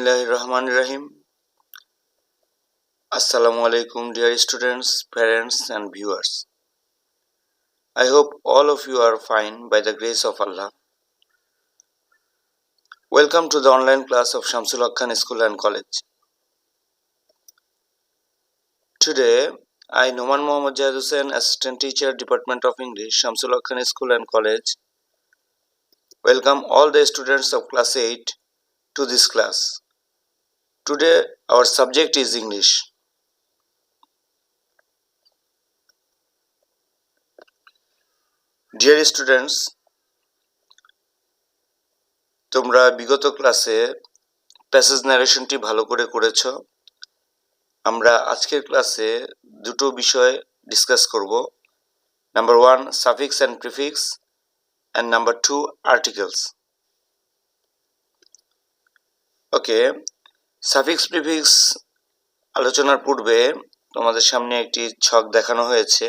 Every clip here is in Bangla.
Bismillahirrahmanirrahim. Assalamu alaikum, dear students, parents, and viewers. I hope all of you are fine by the grace of Allah. Welcome to the online class of Shamsul Haq Khan School and College. Today, I, Noman Mohammad Jahid Hussain, Assistant Teacher, Department of English, Shamsul Haq Khan School and College, welcome all the students of Class 8 to this class. Today, our subject is English. Dear students, তোমরা বিগত ক্লাসে প্যাসেজ ন্যারেশনটি ভালো করে করেছো। আমরা আজকের ক্লাসে দুটো বিষয় ডিসকাস করব। Number 1 suffix and prefix and number 2 articles. Okay, suffix prefix আলোচনার পূর্বে তোমাদের সামনে একটি ছক দেখানো হয়েছে।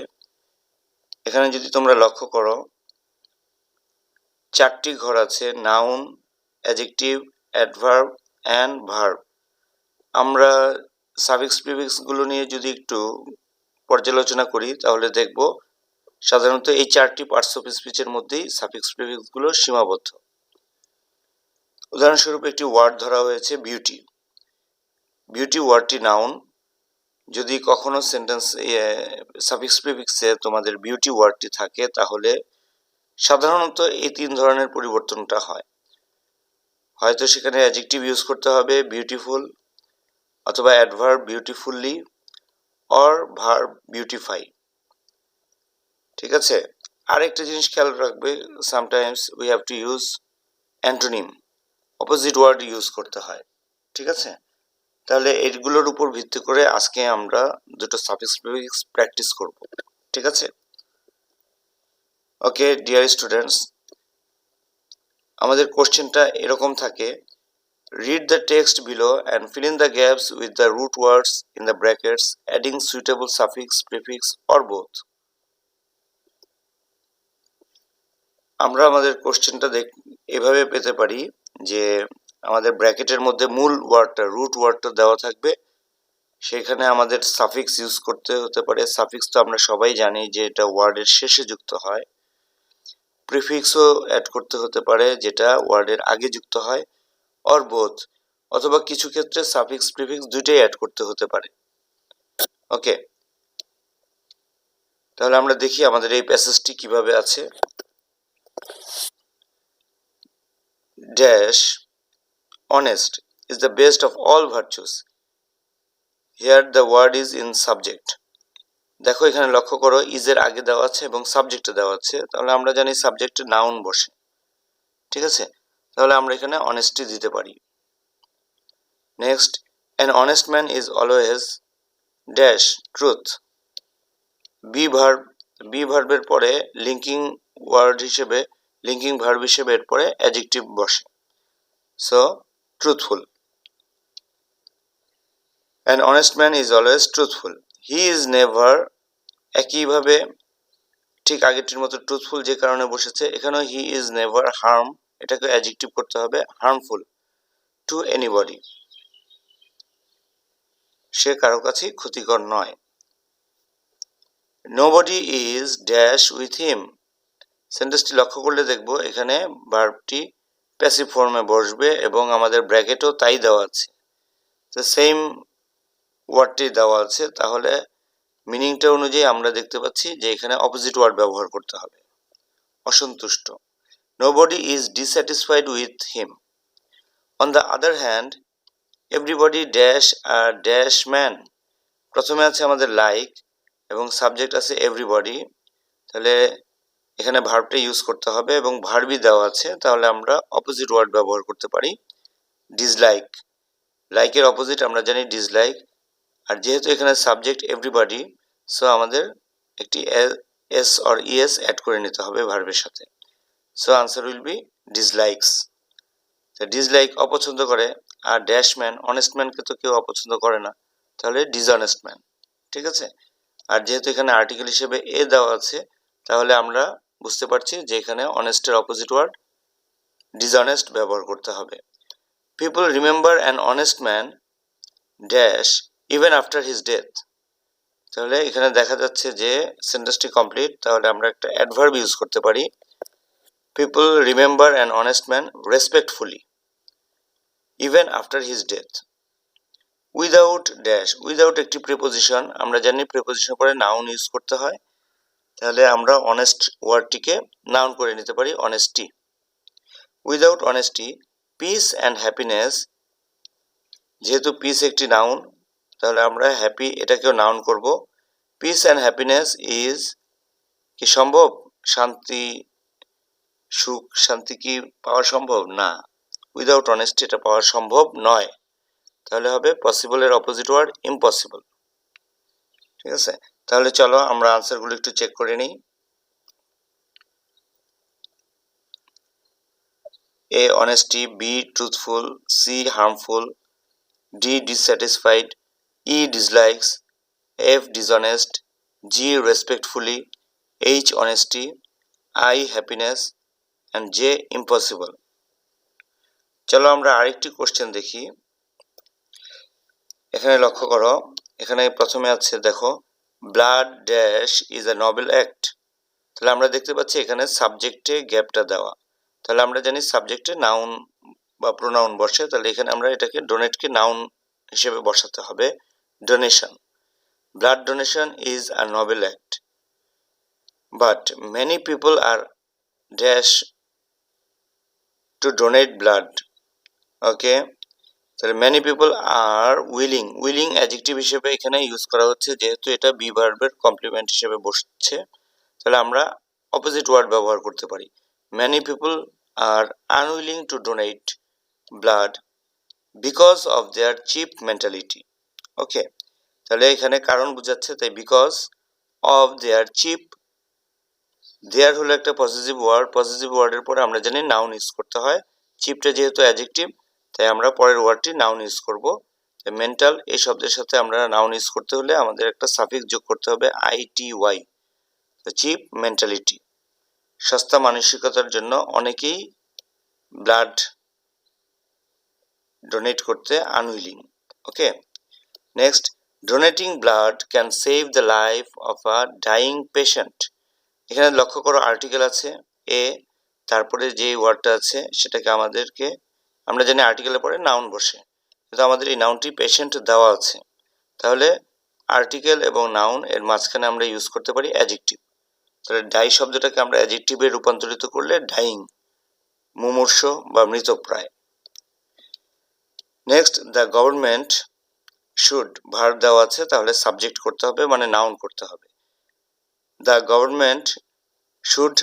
এখানে যদি তোমরা লক্ষ্য করো, চারটি ঘর আছে: noun, adjective, adverb and verb. আমরা সাফিক্স প্রিফিক্স গুলো নিয়ে যদি একটু পর্যালোচনা করি তাহলে দেখব সাধারণত এই চারটি পার্টস অফ স্পিচের মধ্যেই সাফিক্স প্রিফিক্স গুলো সীমাবদ্ধ। উদাহরণস্বরূপ একটি ওয়ার্ড ধরা হয়েছে বিউটি। Beauty ওয়ার্ডটি noun. যদি কখনো সেন্টেন্স সাফিক্স প্রিফিক্সে তোমাদের বিউটি ওয়ার্ডটি থাকে তাহলে সাধারণত এই তিন ধরনের পরিবর্তনটা হয়। হয়তো সেখানে অ্যাডজেক্টিভ ইউজ করতে হবে বিউটিফুল, অথবা adverb beautifully, or verb beautify. ঠিক আছে, আরেকটা জিনিস খেয়াল রাখবে, sometimes we have to use antonym, opposite word use করতে হয়। ঠিক আছে, তাহলে এইগুলোর উপর ভিত্তি করে আজকে আমরা দুটো সাফিক্স প্রিফিক্স প্র্যাকটিস করব। ঠিক আছে, ওকে ডিয়ার স্টুডেন্টস, আমাদের কোশ্চেনটা এরকম থাকে: read the text below and fill in the gaps with the root words in the brackets, adding suitable suffix, prefix or both. আমরা আমাদের কোশ্চেনটা এভাবে পেতে পারি যে আমাদের ব্র্যাকেটের মধ্যে মূল ওয়ার্ডটা, রুট ওয়ার্ডটা দেওয়া থাকবে, সেখানে আমাদের সাফিক্স ইউজ করতে হতে পারে। সাফিক্স তো আমরা সবাই জানি যে এটা ওয়ার্ডের শেষে যুক্ত হয়। প্রিফিক্সও অ্যাড করতে হতে পারে যেটা ওয়ার্ডের আগে যুক্ত হয়, অর বোথ, অথবা কিছু ক্ষেত্রে সাফিক্স প্রিফিক্স দুইটাই অ্যাড করতে হতে পারে। ওকে, তাহলে আমরা দেখি আমাদের এই প্যাসেজটি কিভাবে আছে। Dash honest is the best of all virtues. Here the word is in subject. দেখো এখানে লক্ষ্য করো, ইজ এর আগে দেওয়া আছে এবং সাবজেক্টে দেওয়া আছে, তাহলে আমরা জানি সাবজেক্টে নাউন বসে। ঠিক আছে, তাহলে আমরা এখানে অনেস্টি দিতে পারি। Next, an honest man is always dash truth. Be ভার্বের পরে লিঙ্কিং ওয়ার্ড হিসেবে, লিঙ্কিং ভার্ব হিসেবে এর পরে অ্যাডজেক্টিভ বসে, so truthful. An honest man is always truthful. He is never, একইভাবে ঠিক আগেরটির মতো ট্রুথফুল যে কারণে বসেছে, এখানেও হি ইজ নেভার হার্ম, এটাকে অ্যাডজেক্টিভ করতে হবে হার্মফুল টু এনিবডি, সে কারো কাছেই ক্ষতিকর নয়। Nobody is dash with him. সেন্টেন্সটি লক্ষ্য করলে দেখব এখানে ভার্বটি প্যাসিভ ফর্মে বসবে এবং আমাদের ব্র্যাকেটও তাই দেওয়া আছে, তো সেম ওয়ার্ডটি দেওয়া আছে, তাহলে মিনিংটা অনুযায়ী আমরা দেখতে পাচ্ছি যে এখানে অপোজিট ওয়ার্ড ব্যবহার করতে হবে, অসন্তুষ্ট। Nobody is dissatisfied with him. On the other hand everybody dash a dash man. প্রথমে আছে আমাদের লাইক এবং সাবজেক্ট আছে এভরিবডি, তাহলে এখানে ভার্বটা ইউজ করতে হবে এবং ভার্বই দেওয়া আছে, তাহলে আমরা অপোজিট ওয়ার্ড ব্যবহার করতে পারি ডিসলাইক। লাইকের অপোজিট আমরা জানি ডিসলাইক, আর যেহেতু এখানে সাবজেক্ট এভরিবডি, সো আমাদের একটি এস অর ইএস অ্যাড করে নিতে হবে ভার্বের সাথে, so answer will be dislikes. Dislike অপছন্দ করে, আর ড্যাশ ম্যান, অনেস্ট ম্যানকে তো কেউ অপছন্দ করে না, তাহলে ডিসঅনেস্ট ম্যান। ঠিক আছে, আর যেহেতু এখানে আর্টিকেল হিসেবে এ দেওয়া আছে, তাহলে আমরা বুঝতে পারছি যে এখানে অনেস্টের অপোজিট ওয়ার্ড ডিসঅনেস্ট ব্যবহার করতে হবে। People remember an honest man dash even after his death. তাহলে এখানে দেখা যাচ্ছে যে সেন্টেন্সটি কমপ্লিট। তাহলে আমরা একটা অ্যাডভার্ব ইউজ করতে পারি, people remember an honest man respectfully even after his death. Without dash, without একটি প্রিপোজিশন, আমরা জানি প্রিপোজিশন পরে নাউন ইউজ করতে হয়, তাহলে আমরা অনেস্ট ওয়ার্ডটিকে নাউন করে নিতে পারি honesty. Without honesty piece and happiness, যেহেতু পিস একটি নাউন তাহলে আমরা হ্যাপি এটাকেও নাউন করব। পিস অ্যান্ড হ্যাপিনেস ইজ, কি সম্ভব? শান্তি, সুখ, শান্তি কি পাওয়া সম্ভব? না, উইদাউট অনেস্টি এটা পাওয়া সম্ভব নয়। তাহলে হবে পসিবলের অপোজিট ওয়ার্ড ইম্পসিবল। ঠিক আছে, তাহলে চলো আমরা আনসারগুলো একটু চেক করে নিই। A honesty, B truthful, C harmful, D dissatisfied, E dislikes, F dishonest, G respectfully, H honesty, I happiness and J impossible. চলো আমরা আরেকটি কোশ্চেন দেখি। এখানে লক্ষ্য করো, এখানে প্রথমে আছে দেখো blood dash is a noble act. তাহলে আমরা দেখতে পাচ্ছি এখানে সাবজেক্টে গ্যাপটা দেওয়া। তাহলে আমরা জানি সাবজেক্টে নাউন বা প্রোনাউন বসে, তাহলে এখানে আমরা এটাকে ডোনেটকে নাউন হিসেবে বসাতে হবে, donation. Blood donation is a noble act but many people are dash to donate blood. Okay, তাহলে many people are willing, willing adjective হিসেবে এখানে ইউজ করা হচ্ছে, যেহেতু এটা বি ভার্বের কমপ্লিমেন্ট হিসেবে বসছে, তাহলে আমরা অপোজিট ওয়ার্ড ব্যবহার করতে পারি। Many people are unwilling to donate blood because of their cheap mentality. Okay, তাহলে এখানে কারণ বোঝাচ্ছে, তাই because of their cheap, their হলো একটা পজিটিভ ওয়ার্ড, পজিটিভ ওয়ার্ডের পরে আমরা জানি নাউন ইউজ করতে হয়। চিপটা যেহেতু অ্যাডজেক্টিভ, তাই আমরা পরের ওয়ার্ডটি নাউন ইউজ করব। মেন্টাল এই শব্দের সাথে আমরা নাউন ইউজ করতে হলে আমাদের একটা সাফিক্স যোগ করতে হবে ITY। চিপ মেন্টালিটি, সস্তা মানসিকতার জন্য অনেকেই ব্লাড ডোনেট করতে unwilling. Okay, next, donating blood can save the life of a dying patient. এখানে লক্ষ্য করো আর্টিকেল আছে এ, তারপরে যে ওয়ার্ডটা আছে সেটাকে আমাদেরকে, আমরা জানি আর্টিকেলের পরে নাউন বসে, কিন্তু আমাদের এই নাউনটি পেশেন্ট দেওয়া আছে, তাহলে আর্টিকেল এবং নাউন এর মাঝখানে আমরা ইউজ করতে পারি অ্যাডজেক্টিভ। তাহলে ডাই শব্দটাকে আমরা অ্যাডজেক্টিভে রূপান্তরিত করলে ডাইং, মুমূর্ষ বা মৃতপ্রায়। Next, the government should, verb দেওয়া আছে, তাহলে সাবজেক্ট করতে হবে, মানে নাউন করতে হবে। দ্য গভর্নমেন্ট শুড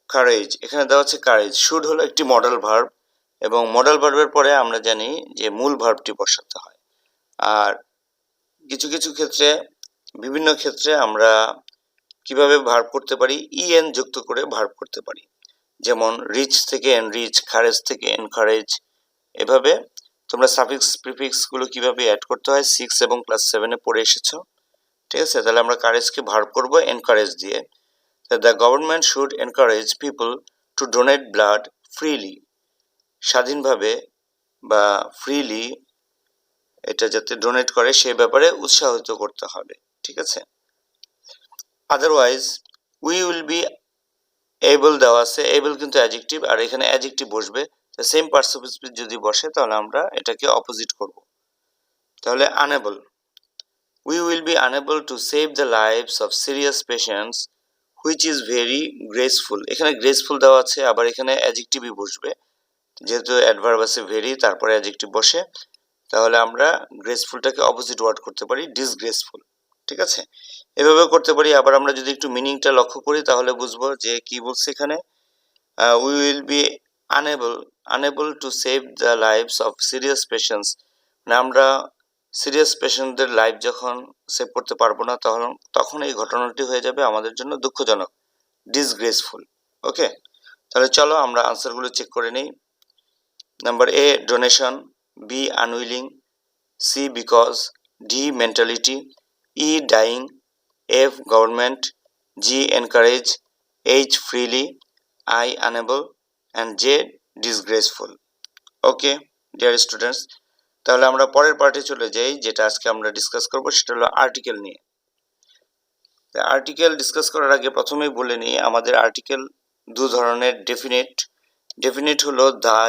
কারেজ, এখানে দেওয়া আছে কারেজ। শুড হলো একটি মডেল ভার্ব, এবং মডেল ভার্বের পরে আমরা জানি যে মূল ভার্বটি বসাতে হয়। আর কিছু কিছু ক্ষেত্রে, বিভিন্ন ক্ষেত্রে আমরা কিভাবে ভার্ব করতে পারি, ইএন যুক্ত করে ভার্ব করতে পারি, যেমন রিচ থেকে এনরিচ, খারেজ থেকে এনকারেজ। এভাবে তোমরা সাফিক্স প্রিফিক্স গুলো কিভাবে অ্যাড করতে হয় 6 এবং ক্লাস 7-এ পড়ে এসেছো। ঠিক আছে, তাহলে আমরা কারেজকে ভার্ব করব এনকারেজ দিয়ে। The government should encourage people to donate blood freely, স্বাধীনভাবে বা ফ্রিলি এটা যাতে ডোনেট করে সে ব্যাপারে উৎসাহিত করতে হবে। ঠিক আছে, otherwise we will be able দেওয়া আছে, এবল কিন্তু অ্যাডজেক্টিভ, আর এখানে অ্যাডজেক্টিভ বসবে, সেম পার্টিসিপল স্পিচ যদি বসে তাহলে আমরা এটাকে অপোজিট করব। তাহলে unable, we will be unable to save the lives of serious patients which is very graceful. এখানে গ্রেসফুল দেওয়া আছে, আবার এখানে অ্যাডজেক্টিভই বসবে, যেহেতু অ্যাডভার্ব আছে ভেরি, তারপরে অ্যাডজেক্টিভ বসে, তাহলে আমরা গ্রেসফুলটাকে অপোজিট ওয়ার্ড করতে পারি ডিসগ্রেসফুল। ঠিক আছে, এভাবেও করতে পারি। আবার আমরা যদি একটু মিনিংটা লক্ষ্য করি তাহলে বুঝবো যে কি বলছে এখানে, we will be unable to save the lives of serious patients, মানে আমরা সিরিয়াস পেশেন্টদের লাইফ যখন সেভ করতে পারবো না তখন এই ঘটনাটি হয়ে যাবে আমাদের জন্য দুঃখজনক, ডিসগ্রেসফুল। ওকে, তাহলে চলো আমরা আনসারগুলো চেক করে নিই। Number A donation, B unwilling, C because, D mentality, E dying, F government, G encourage, H freely, I unable and J disgraceful. Okay, dear students, তাহলে আমরা পরের পার্টে চলে যাই, যেটা আজকে আমরা ডিসকাস করব সেটা হলো আর্টিকেল নিয়ে। আর্টিকেল ডিসকাস করার আগে প্রথমেই বলে নিই, আমাদের আর্টিকেল দু ধরনের। ডেফিনিট হলো দা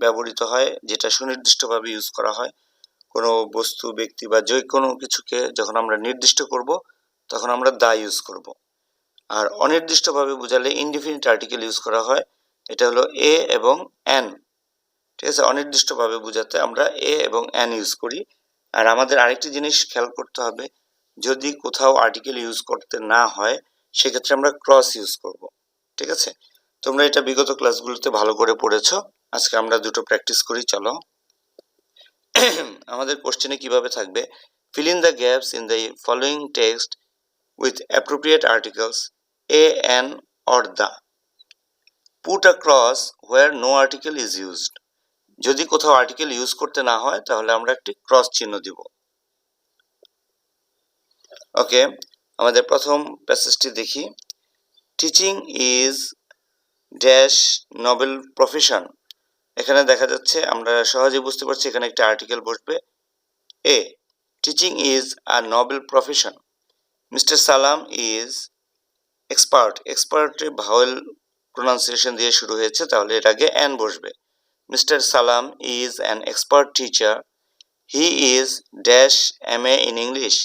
ব্যবহৃত হয়, যেটা সুনির্দিষ্টভাবে ইউজ করা হয়। কোনো বস্তু, ব্যক্তি বা যে কোনো কিছুকে যখন আমরা নির্দিষ্ট করব তখন আমরা দা ইউজ করব। আর অনির্দিষ্টভাবে বোঝালে ইনডিফিনিট আর্টিকেল ইউজ করা হয়, এটা হলো এ এবং এন। ঠিক আছে, অনির্দিষ্টভাবে বোঝাতে আমরা এ এবং এন ইউজ করি। আর আমাদের আরেকটি জিনিস খেয়াল করতে হবে, যদি কোথাও আর্টিকেল ইউজ করতে না হয় সেক্ষেত্রে আমরা ক্রস ইউজ করব। ঠিক আছে, তোমরা এটা বিগত ক্লাসগুলোতে ভালো করে পড়েছো। আজকে আমরা দুটো প্র্যাকটিস করি, চলো। আমাদের কোশ্চেনে কিভাবে থাকবে, fill in the gaps in the following text with appropriate articles a, an or the. Put a cross where no article is used. যদি কোথাও আর্টিকেল ইউজ করতে না হয় তাহলে আমরা একটি ক্রস চিহ্ন দিব। ওকে, আমাদের প্রথম প্যাসেজটি দেখি। Teaching is dash noble profession. এখানে দেখা যাচ্ছে, আমরা সহজে বুঝতে পারছি এখানে একটা আর্টিকেল বসবে a. Teaching is a noble profession. Mister Salam is expert. এক্সপার্টে ভাওয়েল প্রোনাউন্সিয়েশন দিয়ে শুরু হয়েছে, তাহলে এর আগে অ্যান বসবে। Mister Salam is an expert teacher. He is dash MA in English.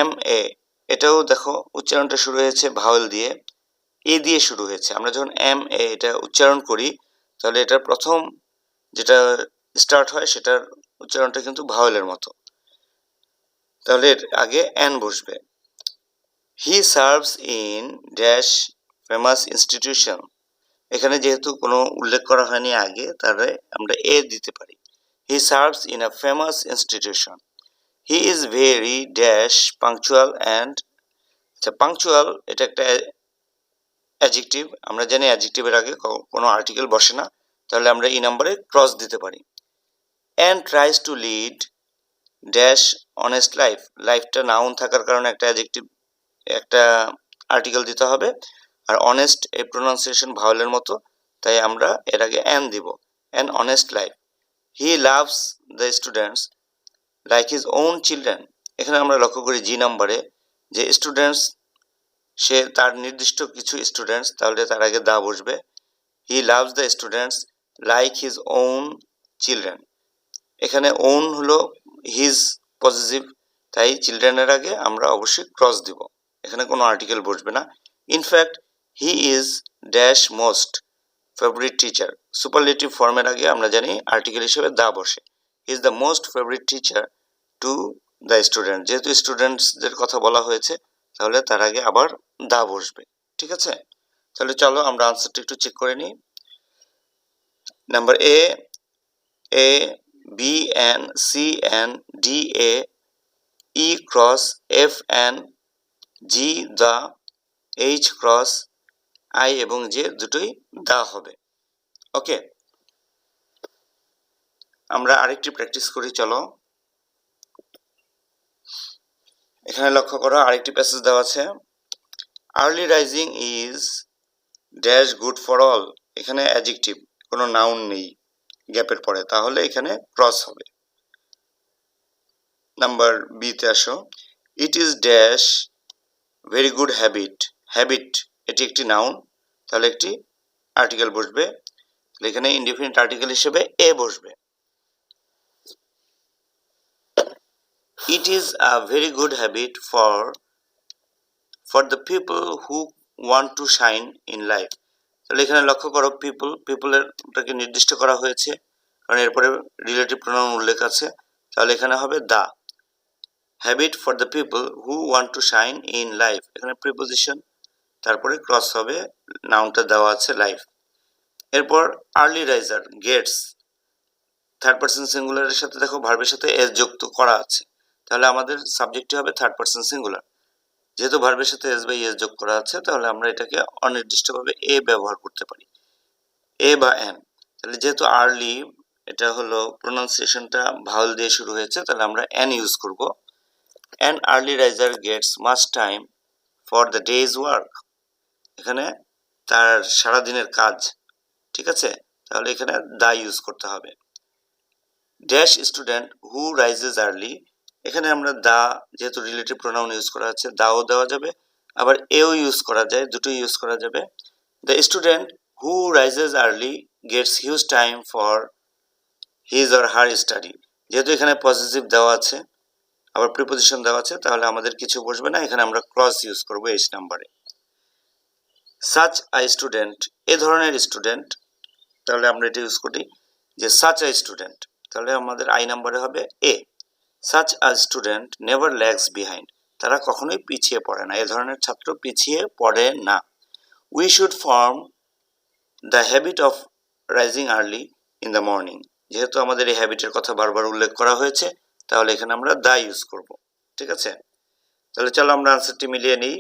MA, এটাও দেখো উচ্চারণটা শুরু হয়েছে ভাওয়েল দিয়ে, এ দিয়ে শুরু হয়েছে। আমরা যখন MA এটা উচ্চারণ করি তাহলে এটার প্রথম যেটা স্টার্ট হয় সেটার উচ্চারণটা কিন্তু ভাওয়েলের মতো, তাহলে এর আগে অ্যান বসবে। He serves in dash famous institution. এখানে যেহেতু কোনো উল্লেখ করা হয়নি আগে, তাহলে আমরা এ দিতে পারি। He serves in a famous institution. He is very dash punctual and. আচ্ছা, পাংচুয়াল এটা একটা অ্যাডজেক্টিভ, আমরা জানি অ্যাডজেক্টিভের আগে কোনো আর্টিকেল বসে না, তাহলে আমরা এই নম্বরে ক্রস দিতে পারি। And tries to lead dash honest life. লাইফটা নাউন থাকার কারণে একটা অ্যাডজেক্টিভ, একটা আর্টিকেল দিতে হবে। আর অনেস্ট এই প্রোনাউন্সিয়েশন ভাওয়েলের মতো, তাই আমরা এর আগে অ্যান দিব। An honest life. He loves the students like his own children. এখানে আমরা লক্ষ্য করি জি নাম্বারে যে স্টুডেন্টস, সে তার নির্দিষ্ট কিছু স্টুডেন্টস, তাহলে তার আগে দা বসবে। He loves the students like his own children. এখানে ওন হলো হিজ পজিটিভ, তাই চিলড্রেনের আগে আমরা অবশ্যই ক্রস দিব, এখানে কোনো আর্টিকেল বসবে না। In fact he is dash most favourite teacher. Superlative ফর্মের আগে আমরা জানি আর্টিকেল হিসেবে দা বসে। He is the most favourite teacher to the student. যেহেতু স্টুডেন্টসদের কথা বলা হয়েছে তাহলে তার আগে আবার দা বসবে। ঠিক আছে, তাহলে চলো আমরা আনসারটা একটু চেক করে নিই। Number A, B N, C N, D A, E cross, F N, G দা, এইচ ক্রস, আই এবং জে দুটোই দা হবে। ওকে, আমরা আরেকটি প্র্যাকটিস করি, চলো। এখানে লক্ষ্য করো আরেকটি প্যাসেজ দেওয়া আছে। Early rising is dash good for all. এখানে অ্যাডজেক্টিভ, কোনো নাউন নেই গ্যাপের পরে, তাহলে এখানে ক্রস হবে। নাম্বার বিতে আসো। It is dash very good habit. Habit এটি একটি নাউন, তাহলে একটি আর্টিকেল বসবে, তাহলে এখানে ইনডিফিনিট আর্টিকেল হিসেবে এ বসবে। It is a very good habit for the people who want to shine in life. তাহলে এখানে লক্ষ্য করো পিপলেরটাকে নির্দিষ্ট করা হয়েছে, কারণ এরপরে রিলেটিভ প্রোনাউন উল্লেখ আছে, তাহলে এখানে হবে the. Habit for the people who want to shine in life, এখানে প্রিপোজিশন, তারপরে ক্রস হবে, নাউনটা দেওয়া আছে লাইফ। এরপর early riser gets, third person সিঙ্গুলারের সাথে দেখো ভার্বের সাথে এস যুক্ত করা আছে, তাহলে আমাদের সাবজেক্টটি হবে থার্ড পারসন সিঙ্গুলার। যেহেতু ভার্বের সাথে এস বাই এস যোগ করা আছে, তাহলে আমরা এটাকে অনির্দিষ্টভাবে এ ব্যবহার করতে পারি, এ বা এন। তাহলে যেহেতু আর্লি এটা হলো প্রোনাউন্সিয়েশনটা ভাওয়েল দিয়ে শুরু হয়েছে, তাহলে আমরা এন ইউজ করব। An early riser gets much time for the day's work. এখানে তার সারাদিনের কাজ, ঠিক আছে, তাহলে এখানে দা ইউজ করতে হবে। Dash student who rises early, এখানে আমরা দা যেহেতু রিলেটিভ প্রোনাউন ইউজ করা আছে দাও দেওয়া যাবে, আবার এও ইউজ করা যায়, দুটোই ইউজ করা যাবে। The student who rises early gets huge time for his or her study, যেহেতু এখানে পজিটিভ দেওয়া আছে আবার প্রিপোজিশন দেওয়া আছে তাহলে আমাদের কিছু বসবে না, এখানে আমরা ক্লজ ইউজ করবো এইচ নাম্বারে। সাচ আ স্টুডেন্ট, এ ধরনের স্টুডেন্ট, তাহলে আমরা এটা ইউজ করি যে সাচ আ স্টুডেন্ট, তাহলে আমাদের আই নাম্বারে হবে a. Such a student never lags behind, তারা কখনোই পিছিয়ে পড়ে না, এ ধরনের ছাত্র পিছিয়ে পড়ে না। We should form the habit of rising early in the morning, যেহেতু আমাদের এই হ্যাবিটের কথা বারবার উল্লেখ করা হয়েছে তাহলে এখানে আমরা দা ইউজ করব। ঠিক আছে, তাহলে চলো আমরা আনসারটি মিলিয়ে নিই।